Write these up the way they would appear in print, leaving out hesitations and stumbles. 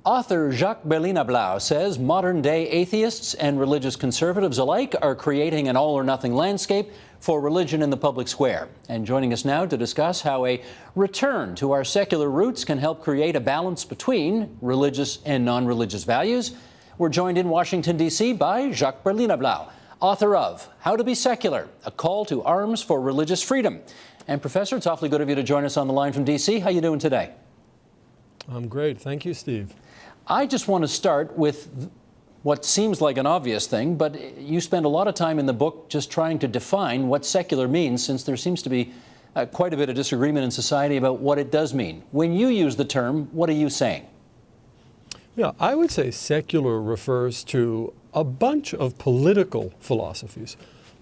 Author Jacques Berlinerblau says modern-day atheists and religious conservatives alike are creating an all-or-nothing landscape for religion in the public square. And joining us now to discuss how a return to our secular roots can help create a balance between religious and non-religious values, we're joined in Washington, D.C. by Jacques Berlinerblau, author of How to Be Secular, A Call to Arms for Religious Freedom. And Professor, it's awfully good of you to join us on the line from D.C. How you doing today? I'm great. Thank you, Steve. I just want to start with what seems like an obvious thing, but you spend a lot of time in the book just trying to define what secular means, since there seems to be quite a bit of disagreement in society about what it does mean. When you use the term, what are you saying? Yeah, I would say secular refers to a bunch of political philosophies,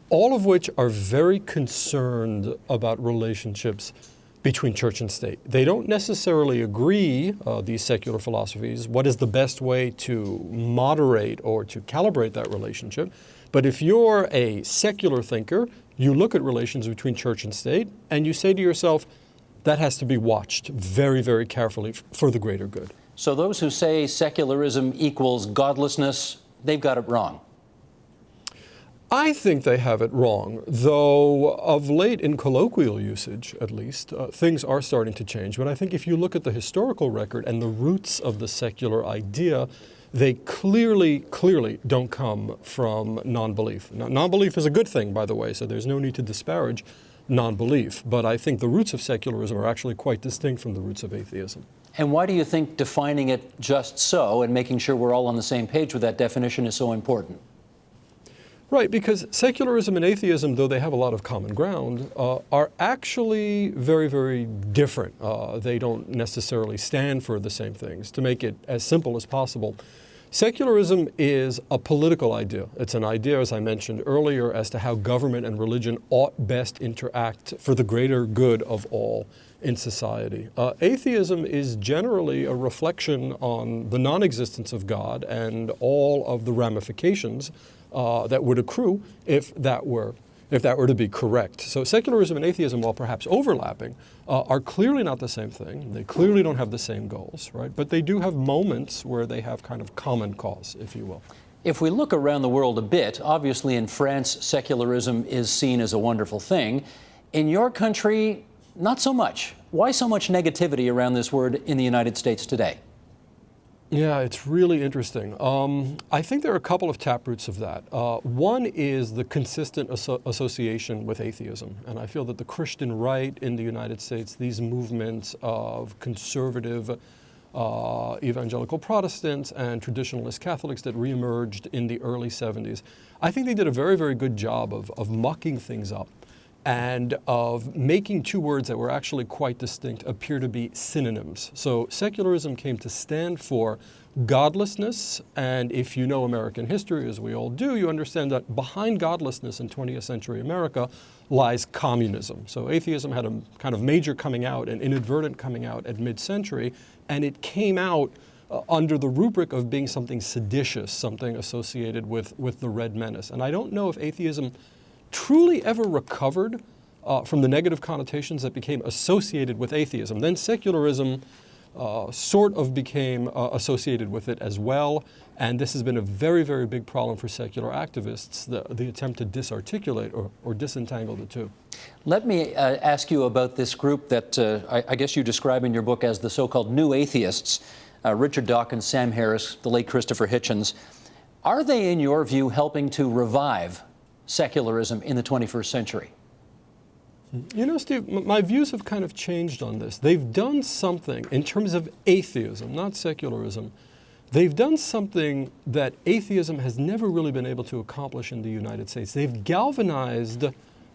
all of which are very concerned about relationships between church and state. They don't necessarily agree, these secular philosophies, what is the best way to moderate or to calibrate that relationship. But if you're a secular thinker, you look at relations between church and state, and you say to yourself, that has to be watched very, very carefully for the greater good. So those who say secularism equals godlessness, they've got it wrong. I think they have it wrong, though of late, in colloquial usage at least, things are starting to change. But I think if you look at the historical record and the roots of the secular idea, they clearly don't come from non-belief. Now, non-belief is a good thing, by the way, so there's no need to disparage non-belief. But I think the roots of secularism are actually quite distinct from the roots of atheism. And why do you think defining it just so and making sure we're all on the same page with that definition is so important? Right, because secularism and atheism, though they have a lot of common ground, are actually very, very different. They don't necessarily stand for the same things. To make it as simple as possible, secularism is a political idea. It's an idea, as I mentioned earlier, as to how government and religion ought best interact for the greater good of all in society. Atheism is generally a reflection on the non-existence of God and all of the ramifications that would accrue if that were to be correct. So secularism and atheism, while perhaps overlapping, are clearly not the same thing. They clearly don't have the same goals, right? But they do have moments where they have kind of common cause, if you will. If we look around the world a bit, obviously in France, secularism is seen as a wonderful thing. In your country, not so much. Why so much negativity around this word in the United States today? Yeah, it's really interesting. I think there are a couple of taproots of that. One is the consistent association with atheism. And I feel that the Christian right in the United States, these movements of conservative evangelical Protestants and traditionalist Catholics that reemerged in the early 70s, I think they did a very, very good job of mucking things up and of making two words that were actually quite distinct appear to be synonyms. So secularism came to stand for godlessness, and if you know American history, as we all do, you understand that behind godlessness in 20th century America lies communism. So atheism had a kind of major coming out, an inadvertent coming out at mid-century, and it came out under the rubric of being something seditious, something associated with the Red Menace. And I don't know if atheism truly ever recovered from the negative connotations that became associated with atheism. Then secularism sort of became associated with it as well, and this has been a very, very big problem for secular activists, the attempt to disarticulate or disentangle the two. Let me ask you about this group that I guess you describe in your book as the so-called new atheists, Richard Dawkins, Sam Harris, the late Christopher Hitchens. Are they, in your view, helping to revive secularism in the 21st century? You know, Steve, my views have kind of changed on this. They've done something in terms of atheism, not secularism. They've done something that atheism has never really been able to accomplish in the United States. They've galvanized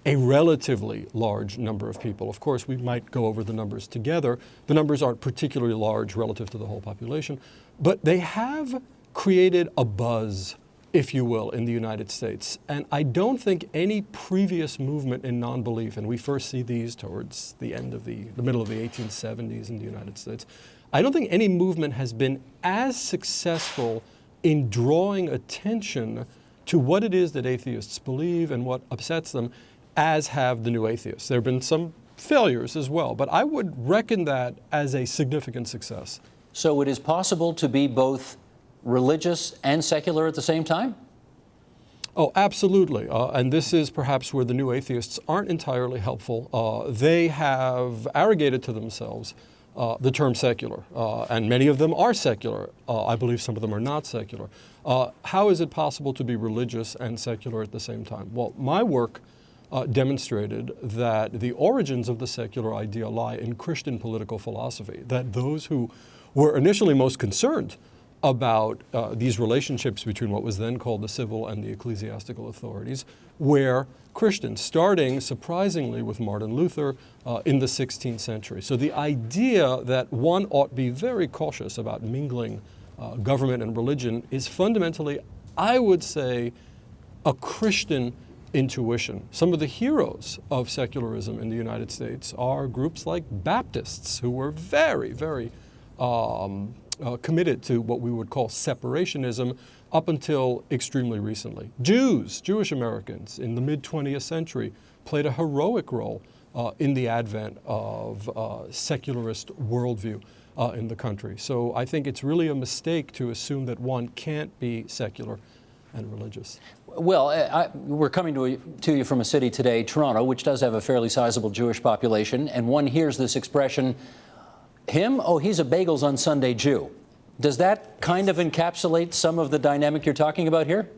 a relatively large number of people. Of course, we might go over the numbers together. The numbers aren't particularly large relative to the whole population, but they have created a buzz, if you will, in the United States. And I don't think any previous movement in non-belief, and we first see these towards the end of the middle of the 1870s in the United States, I don't think any movement has been as successful in drawing attention to what it is that atheists believe and what upsets them as have the new atheists. There have been some failures as well, but I would reckon that as a significant success. So it is possible to be both religious and secular at the same time? Oh, absolutely. And this is perhaps where the new atheists aren't entirely helpful. They have arrogated to themselves the term secular, and many of them are secular. I believe some of them are not secular. How is it possible to be religious and secular at the same time? Well, my work demonstrated that the origins of the secular idea lie in Christian political philosophy, that those who were initially most concerned about these relationships between what was then called the civil and the ecclesiastical authorities were Christians, starting surprisingly with Martin Luther in the 16th century. So the idea that one ought to be very cautious about mingling government and religion is fundamentally, I would say, a Christian intuition. Some of the heroes of secularism in the United States are groups like Baptists, who were very, very committed to what we would call separationism up until extremely recently. Jewish Americans in the mid-20th century played a heroic role in the advent of secularist worldview in the country. So I think it's really a mistake to assume that one can't be secular and religious. Well, we're coming to you from a city today, Toronto, which does have a fairly sizable Jewish population, and one hears this expression, him? Oh, he's a bagels on Sunday Jew. Does that kind of encapsulate some of the dynamic you're talking about here?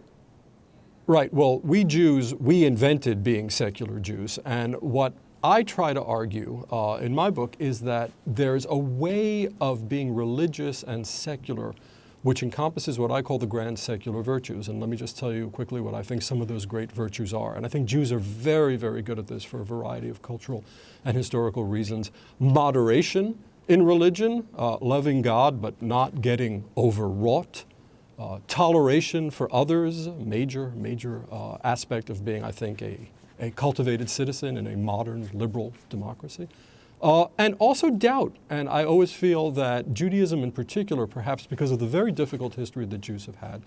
Right. Well, we Jews, we invented being secular Jews. And what I try to argue in my book is that there's a way of being religious and secular which encompasses what I call the grand secular virtues. And let me just tell you quickly what I think some of those great virtues are. And I think Jews are very, very good at this for a variety of cultural and historical reasons. Moderation in religion, loving God but not getting overwrought. Toleration for others, major aspect of being, I think, a cultivated citizen in a modern liberal democracy. And also doubt. And I always feel that Judaism in particular, perhaps because of the very difficult history that Jews have had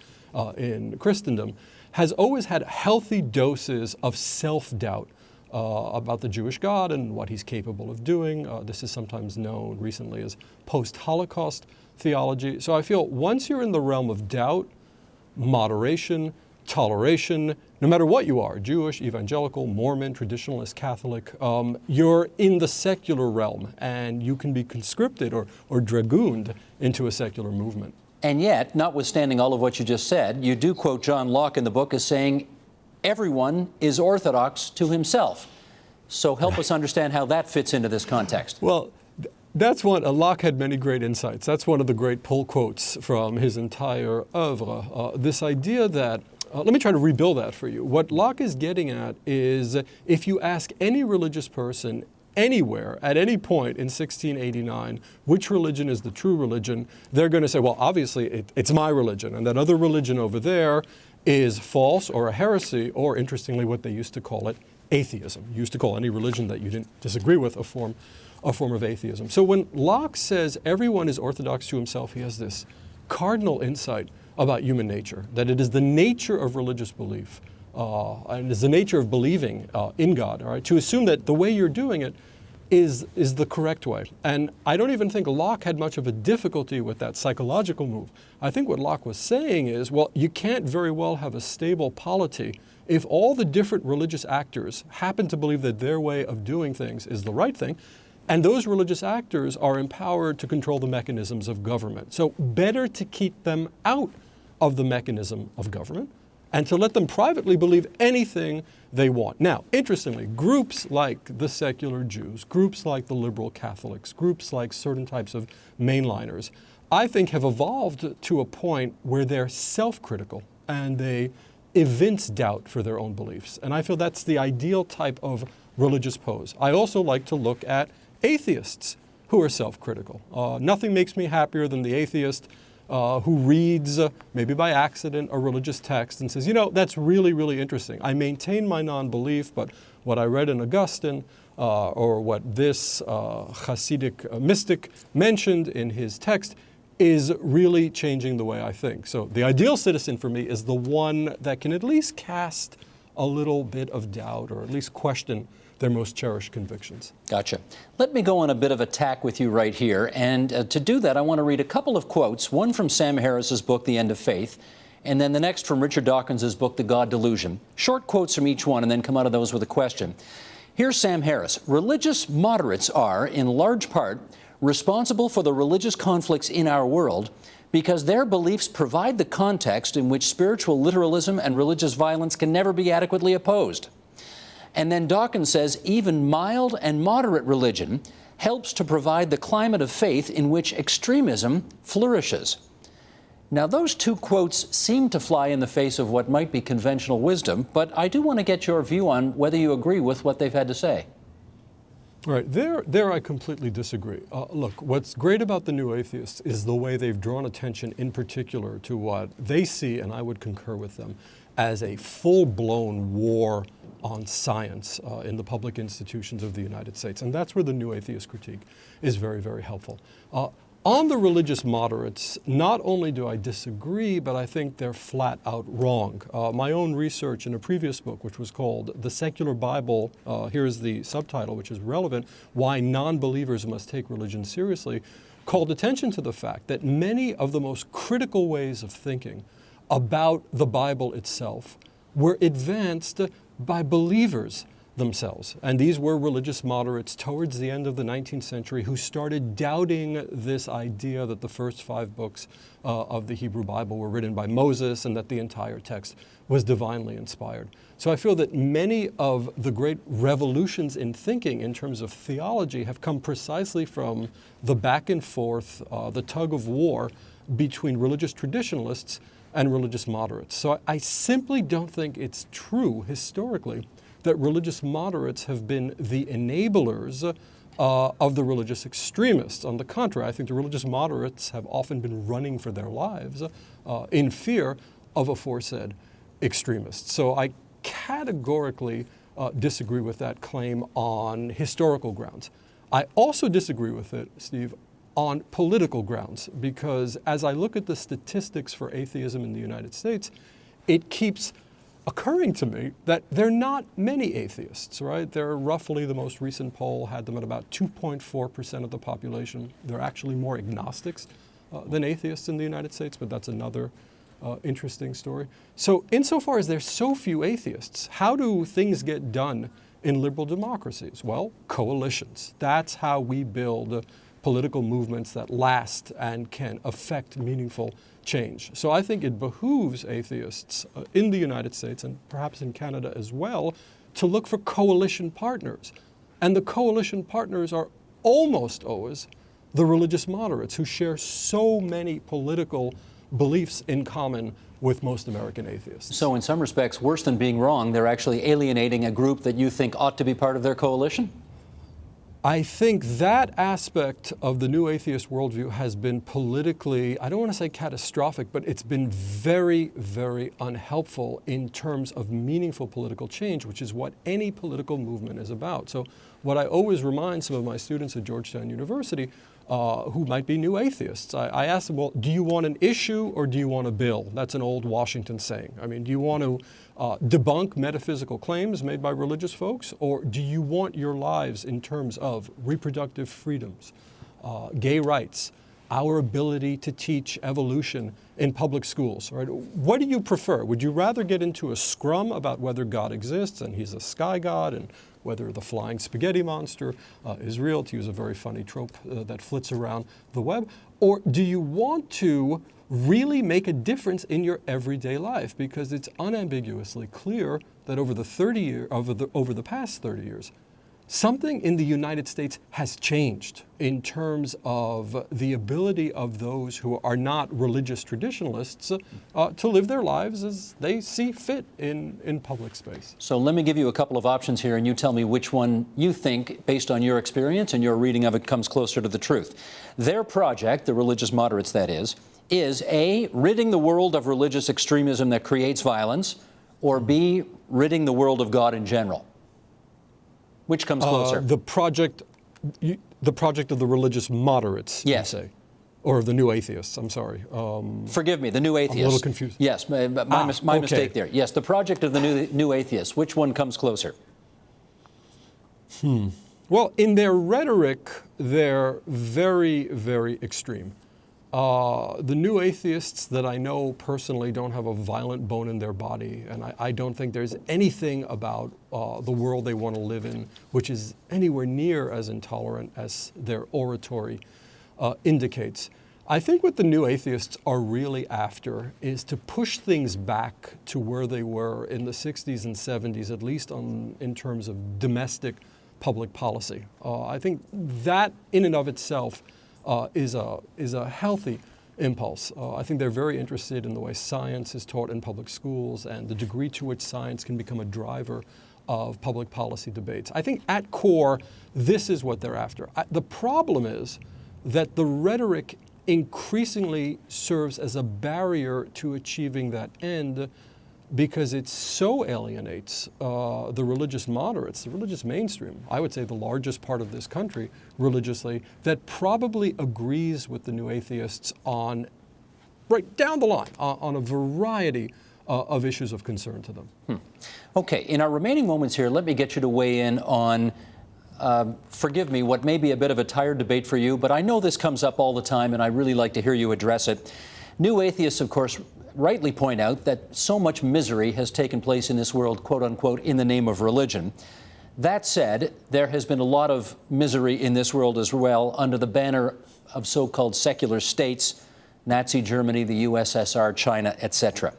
in Christendom, has always had healthy doses of self-doubt about the Jewish God and what he's capable of doing. This is sometimes known recently as post-Holocaust theology. So I feel once you're in the realm of doubt, moderation, toleration, no matter what you are, Jewish, evangelical, Mormon, traditionalist, Catholic, you're in the secular realm and you can be conscripted or dragooned into a secular movement. And yet, notwithstanding all of what you just said, you do quote John Locke in the book as saying, everyone is orthodox to himself. So help us understand how that fits into this context. Well, that's one, Locke had many great insights. That's one of the great pull quotes from his entire oeuvre. This idea that, let me try to rebuild that for you. What Locke is getting at is if you ask any religious person anywhere, at any point in 1689, which religion is the true religion, they're going to say, well, obviously it's my religion, and that other religion over there is false or a heresy, or interestingly, what they used to call it, atheism. You used to call any religion that you didn't disagree with a form of atheism. So when Locke says everyone is orthodox to himself, he has this cardinal insight about human nature, that it is the nature of religious belief, and it is the nature of believing in God, all right, to assume that the way you're doing it is the correct way. And I don't even think Locke had much of a difficulty with that psychological move. I think what Locke was saying is, well, you can't very well have a stable polity if all the different religious actors happen to believe that their way of doing things is the right thing, and those religious actors are empowered to control the mechanisms of government. So better to keep them out of the mechanism of government and to let them privately believe anything they want. Now, interestingly, groups like the secular Jews, groups like the liberal Catholics, groups like certain types of mainliners, I think have evolved to a point where they're self-critical and they evince doubt for their own beliefs. And I feel that's the ideal type of religious pose. I also like to look at atheists who are self-critical. Nothing makes me happier than the atheist who reads, maybe by accident, a religious text and says, you know, that's really, really interesting. I maintain my non-belief, but what I read in Augustine or what this Hasidic mystic mentioned in his text is really changing the way I think. So the ideal citizen for me is the one that can at least cast a little bit of doubt or at least question their most cherished convictions. Gotcha. Let me go on a bit of attack with you right here. And to do that, I want to read a couple of quotes, one from Sam Harris's book, The End of Faith, and then the next from Richard Dawkins' book, The God Delusion. Short quotes from each one, and then come out of those with a question. Here's Sam Harris. Religious moderates are, in large part, responsible for the religious conflicts in our world because their beliefs provide the context in which spiritual literalism and religious violence can never be adequately opposed. And then Dawkins says even mild and moderate religion helps to provide the climate of faith in which extremism flourishes. Now, those two quotes seem to fly in the face of what might be conventional wisdom, but I do want to get your view on whether you agree with what they've had to say. Right. There I completely disagree. Look, what's great about the New Atheists is the way they've drawn attention in particular to what they see, and I would concur with them, as a full-blown war on science in the public institutions of the United States. And that's where the New Atheist critique is very, very helpful. On the religious moderates, not only do I disagree, but I think they're flat out wrong. My own research in a previous book, which was called The Secular Bible, here's the subtitle, which is relevant, Why Non-Believers Must Take Religion Seriously, called attention to the fact that many of the most critical ways of thinking about the Bible itself were advanced by believers themselves. And these were religious moderates towards the end of the 19th century who started doubting this idea that the first 5 books of the Hebrew Bible were written by Moses and that the entire text was divinely inspired. So I feel that many of the great revolutions in thinking in terms of theology have come precisely from the back and forth, the tug of war between religious traditionalists and religious moderates. So I simply don't think it's true historically that religious moderates have been the enablers of the religious extremists. On the contrary, I think the religious moderates have often been running for their lives in fear of aforesaid extremists. So I categorically disagree with that claim on historical grounds. I also disagree with it, Steve, on political grounds, because as I look at the statistics for atheism in the United States, it keeps occurring to me that there are not many atheists, right? They're roughly, the most recent poll had them at about 2.4% of the population. There are actually more agnostics than atheists in the United States, but that's another interesting story. So insofar as there's so few atheists, how do things get done in liberal democracies? Well, coalitions. That's how we build political movements that last and can affect meaningful change. So I think it behooves atheists in the United States and perhaps in Canada as well to look for coalition partners. And the coalition partners are almost always the religious moderates who share so many political beliefs in common with most American atheists. So in some respects, worse than being wrong, they're actually alienating a group that you think ought to be part of their coalition? I think that aspect of the new atheist worldview has been politically, I don't want to say catastrophic, but it's been very, very unhelpful in terms of meaningful political change, which is what any political movement is about. So what I always remind some of my students at Georgetown University who might be new atheists, I ask them, well, do you want an issue or do you want a bill? That's an old Washington saying. I mean, do you want to debunk metaphysical claims made by religious folks, or do you want your lives in terms of reproductive freedoms, gay rights, our ability to teach evolution in public schools, right? What do you prefer? Would you rather get into a scrum about whether God exists and he's a sky god and whether the flying spaghetti monster is real, to use a very funny trope that flits around the web? Or do you want to really make a difference in your everyday life? Because it's unambiguously clear that over the past 30 years, something in the United States has changed in terms of the ability of those who are not religious traditionalists to live their lives as they see fit in public space. So let me give you a couple of options here, and you tell me which one you think, based on your experience and your reading of it, comes closer to the truth. Their project, the religious moderates that is A, ridding the world of religious extremism that creates violence, or B, ridding the world of God in general. Which comes closer? The project of the religious moderates, yes. You say. Or of the new atheists, I'm sorry. Forgive me, the new atheists. I'm a little confused. Yes, my okay. mistake there. Yes, the project of the new atheists. Which one comes closer? Well, in their rhetoric, they're very, very extreme. The new atheists that I know personally don't have a violent bone in their body, and I don't think there's anything about the world they want to live in which is anywhere near as intolerant as their oratory indicates. I think what the new atheists are really after is to push things back to where they were in the 60s and 70s, at least in terms of domestic public policy. I think that in and of itself is a healthy impulse. I think they're very interested in the way science is taught in public schools and the degree to which science can become a driver of public policy debates. I think at core, this is what they're after. The problem is that the rhetoric increasingly serves as a barrier to achieving that end because it so alienates the religious moderates, the religious mainstream, I would say the largest part of this country religiously, that probably agrees with the new atheists on, right down the line, on a variety of issues of concern to them. Okay, in our remaining moments here, let me get you to weigh in on, forgive me, what may be a bit of a tired debate for you, but I know this comes up all the time and I really like to hear you address it. New atheists, of course, rightly point out that so much misery has taken place in this world, quote unquote, in the name of religion. That said, there has been a lot of misery in this world as well under the banner of so-called secular states, Nazi Germany, the USSR, China, etc.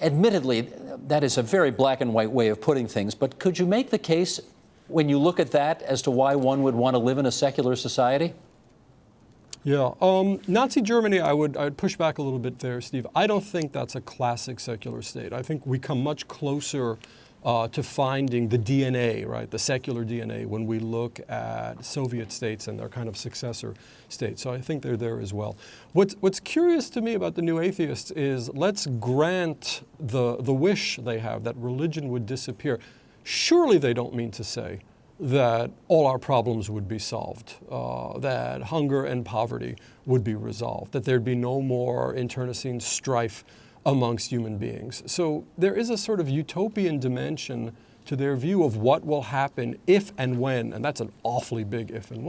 Admittedly, that is a very black and white way of putting things, but could you make the case when you look at that as to why one would want to live in a secular society? Yeah, Nazi Germany, I'd push back a little bit there, Steve. I don't think that's a classic secular state. I think we come much closer to finding the DNA, right, the secular DNA, when we look at Soviet states and their kind of successor states. So I think they're there as well. What's curious to me about the new atheists is let's grant the wish they have that religion would disappear. Surely they don't mean to say that all our problems would be solved, that hunger and poverty would be resolved, that there'd be no more internecine strife amongst human beings. So there is a sort of utopian dimension to their view of what will happen if and when, and that's an awfully big if and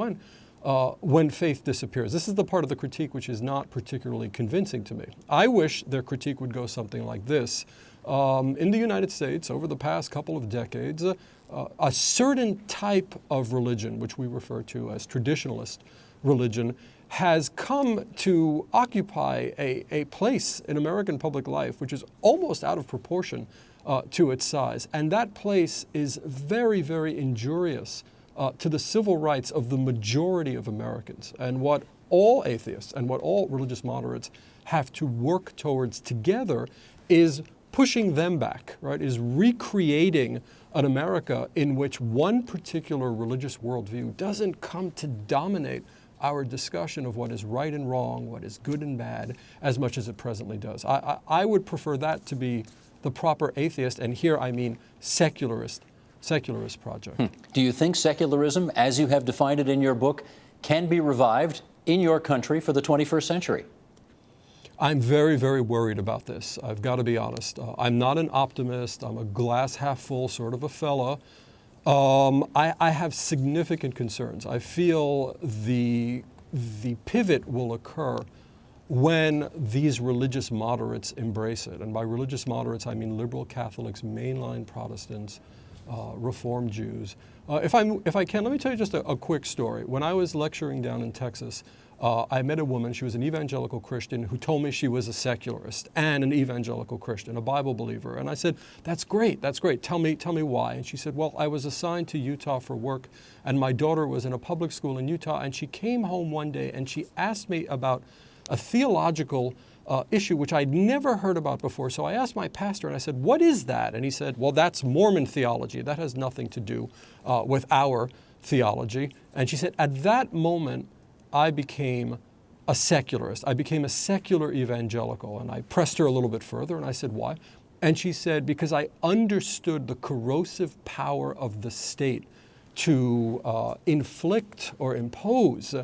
when faith disappears. This is the part of the critique which is not particularly convincing to me. I wish their critique would go something like this. In the United States, over the past couple of decades, a certain type of religion, which we refer to as traditionalist religion, has come to occupy a place in American public life which is almost out of proportion to its size. And that place is very, very injurious to the civil rights of the majority of Americans. And what all atheists and what all religious moderates have to work towards together is pushing them back, right, is recreating an America in which one particular religious worldview doesn't come to dominate our discussion of what is right and wrong, what is good and bad, as much as it presently does. I would prefer that to be the proper atheist, and here I mean secularist project. Do you think secularism, as you have defined it in your book, can be revived in your country for the 21st century? I'm very, very worried about this. I've got to be honest. I'm not an optimist. I'm a glass half full sort of a fella. I have significant concerns. I feel the pivot will occur when these religious moderates embrace it. And by religious moderates, I mean liberal Catholics, mainline Protestants, Reformed Jews. If I can, let me tell you just a quick story. When I was lecturing down in Texas, I met a woman, she was an evangelical Christian, who told me she was a secularist and an evangelical Christian, a Bible believer. And I said, that's great. Tell me why. And she said, well, I was assigned to Utah for work, and my daughter was in a public school in Utah, and she came home one day and she asked me about a theological issue which I'd never heard about before. So I asked my pastor and I said, what is that? And he said, well, that's Mormon theology. That has nothing to do with our theology. And she said, at that moment, I became a secularist. I became a secular evangelical. And I pressed her a little bit further and I said, why? And she said, because I understood the corrosive power of the state to inflict or impose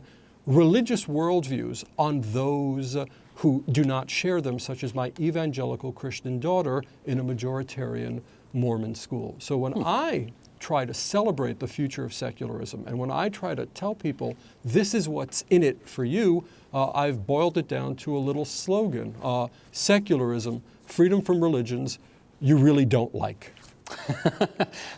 religious worldviews on those who do not share them, such as my evangelical Christian daughter in a majoritarian Mormon school. So when I try to celebrate the future of secularism. And when I try to tell people this is what's in it for you, I've boiled it down to a little slogan: secularism, freedom from religions you really don't like.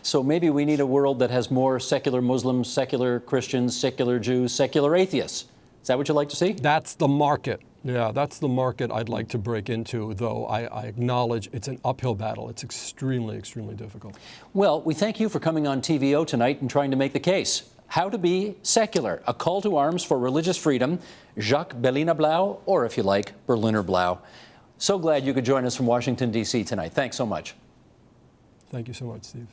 So maybe we need a world that has more secular Muslims, secular Christians, secular Jews, secular atheists. Is that what you'd like to see? That's the market. Yeah, that's the market I'd like to break into, though I acknowledge it's an uphill battle. It's extremely, extremely difficult. Well, we thank you for coming on TVO tonight and trying to make the case. How to be secular, a call to arms for religious freedom. Jacques Berlinerblau, or if you like, Berlinerblau. So glad you could join us from Washington, D.C. tonight. Thanks so much. Thank you so much, Steve.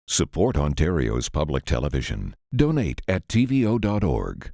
Support Ontario's public television. Donate at tvo.org.